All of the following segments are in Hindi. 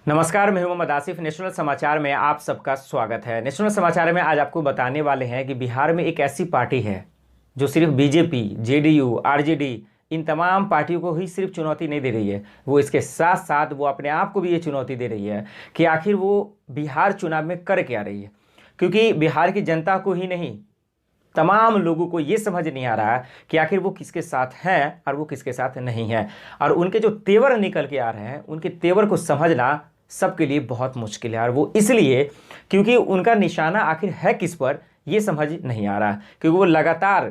नमस्कार, मैं हूं मोहम्मद आसिफ। नेशनल समाचार में आप सबका स्वागत है। नेशनल समाचार में आज आपको बताने वाले हैं कि बिहार में एक ऐसी पार्टी है जो सिर्फ बीजेपी, जेडीयू, आरजेडी इन तमाम पार्टियों को ही सिर्फ चुनौती नहीं दे रही है, वो इसके साथ साथ वो अपने आप को भी ये चुनौती दे रही है कि आखिर वो बिहार चुनाव में कर क्या रही है। क्योंकि बिहार की जनता को ही नहीं, तमाम लोगों को ये समझ नहीं आ रहा है कि आखिर वो किसके साथ हैं और वो किसके साथ नहीं है। और उनके जो तेवर निकल के आ रहे हैं, उनके तेवर को समझना सबके लिए बहुत मुश्किल है। और वो इसलिए क्योंकि उनका निशाना आखिर है किस पर, ये समझ नहीं आ रहा। क्योंकि वो लगातार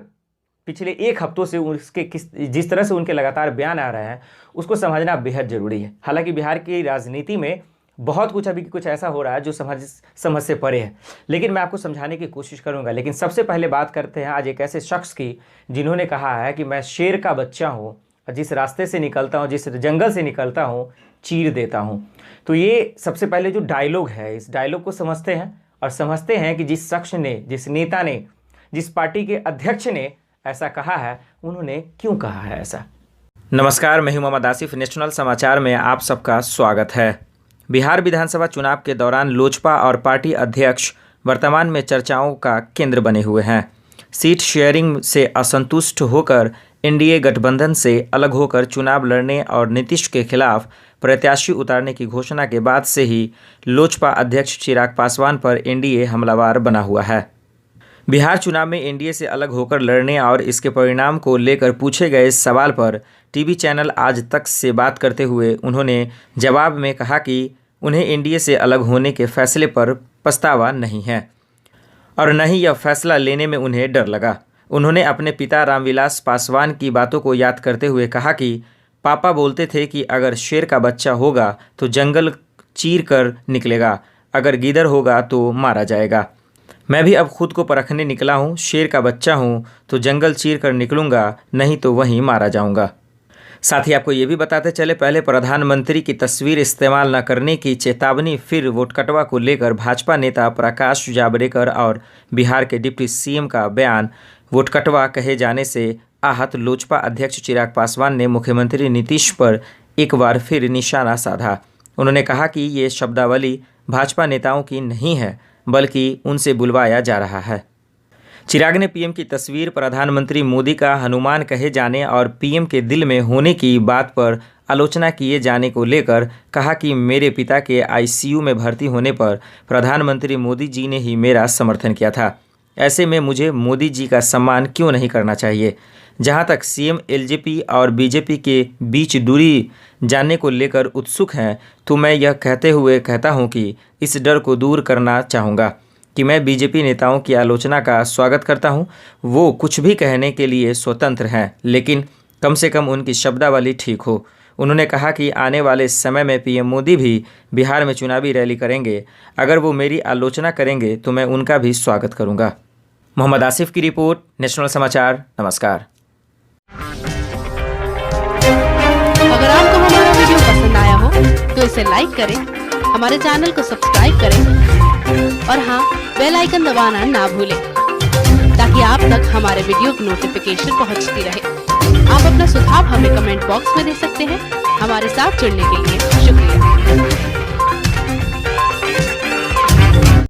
पिछले एक हफ्तों से उसके जिस तरह से उनके लगातार बयान आ रहे हैं, उसको समझना बेहद ज़रूरी है। हालांकि बिहार की राजनीति में बहुत कुछ अभी कुछ ऐसा हो रहा है जो समझ से परे है, लेकिन मैं आपको समझाने की कोशिश करूंगा। लेकिन सबसे पहले बात करते हैं आज एक ऐसे शख्स की जिन्होंने कहा है कि मैं शेर का बच्चा हूँ, जिस रास्ते से निकलता हूँ, जिस जंगल से निकलता हूँ, चीर देता हूँ। तो ये सबसे पहले जो डायलॉग है, इस डायलॉग को समझते हैं और समझते हैं कि जिस शख्स ने, जिस नेता ने, जिस पार्टी के अध्यक्ष ने ऐसा कहा है, उन्होंने क्यों कहा है ऐसा। नमस्कार, मैं हूं मोहम्मद आसिफ। नेशनल समाचार में आप सबका स्वागत है। बिहार विधानसभा चुनाव के दौरान लोजपा और पार्टी अध्यक्ष वर्तमान में चर्चाओं का केंद्र बने हुए हैं। सीट शेयरिंग से असंतुष्ट होकर एनडीए गठबंधन से अलग होकर चुनाव लड़ने और नीतीश के खिलाफ प्रत्याशी उतारने की घोषणा के बाद से ही लोजपा अध्यक्ष चिराग पासवान पर एनडीए हमलावर बना हुआ है। बिहार चुनाव में एनडीए से अलग होकर लड़ने और इसके परिणाम को लेकर पूछे गए सवाल पर टीवी चैनल आज तक से बात करते हुए उन्होंने जवाब में कहा कि उन्हें एनडीए से अलग होने के फैसले पर पछतावा नहीं है और न ही यह फैसला लेने में उन्हें डर लगा। उन्होंने अपने पिता रामविलास पासवान की बातों को याद करते हुए कहा कि पापा बोलते थे कि अगर शेर का बच्चा होगा तो जंगल चीर कर निकलेगा, अगर गीदड़ होगा तो मारा जाएगा। मैं भी अब खुद को परखने निकला हूँ। शेर का बच्चा हूँ तो जंगल चीर कर निकलूँगा, नहीं तो वहीं मारा जाऊँगा। साथ ही आपको ये भी बताते चले, पहले प्रधानमंत्री की तस्वीर इस्तेमाल न करने की चेतावनी, फिर वोटकटवा को लेकर भाजपा नेता प्रकाश जावड़ेकर और बिहार के डिप्टी सीएम का बयान। वोटकटवा कहे जाने से आहत लोजपा अध्यक्ष चिराग पासवान ने मुख्यमंत्री नीतीश पर एक बार फिर निशाना साधा। उन्होंने कहा कि ये शब्दावली भाजपा नेताओं की नहीं है, बल्कि उनसे बुलवाया जा रहा है। चिराग ने पीएम की तस्वीर, प्रधानमंत्री मोदी का हनुमान कहे जाने और पीएम के दिल में होने की बात पर आलोचना किए जाने को लेकर कहा कि मेरे पिता के आईसीयू में भर्ती होने पर प्रधानमंत्री मोदी जी ने ही मेरा समर्थन किया था। ऐसे में मुझे मोदी जी का सम्मान क्यों नहीं करना चाहिए। जहां तक सीएम एलजेपी और बीजेपी के बीच दूरी जानने को लेकर उत्सुक हैं, तो मैं यह कहते हुए कहता हूं कि इस डर को दूर करना चाहूँगा कि मैं बीजेपी नेताओं की आलोचना का स्वागत करता हूं। वो कुछ भी कहने के लिए स्वतंत्र हैं, लेकिन कम से कम उनकी शब्दावली ठीक हो। उन्होंने कहा कि आने वाले समय में पीएम मोदी भी बिहार में चुनावी रैली करेंगे। अगर वो मेरी आलोचना करेंगे तो मैं उनका भी स्वागत करूंगा। मोहम्मद आसिफ की रिपोर्ट, नेशनल समाचार। नमस्कार। अगर आपको हमारा वीडियो पसंद आया हो तो इसे लाइक करें, हमारे चैनल को सब्सक्राइब करें और हाँ, बेल आइकन दबाना ना भूलें ताकि आप तक हमारे वीडियो की नोटिफिकेशन पहुंचती रहे। आप अपना सुझाव हमें कमेंट बॉक्स में दे सकते हैं। हमारे साथ जुड़ने के लिए शुक्रिया।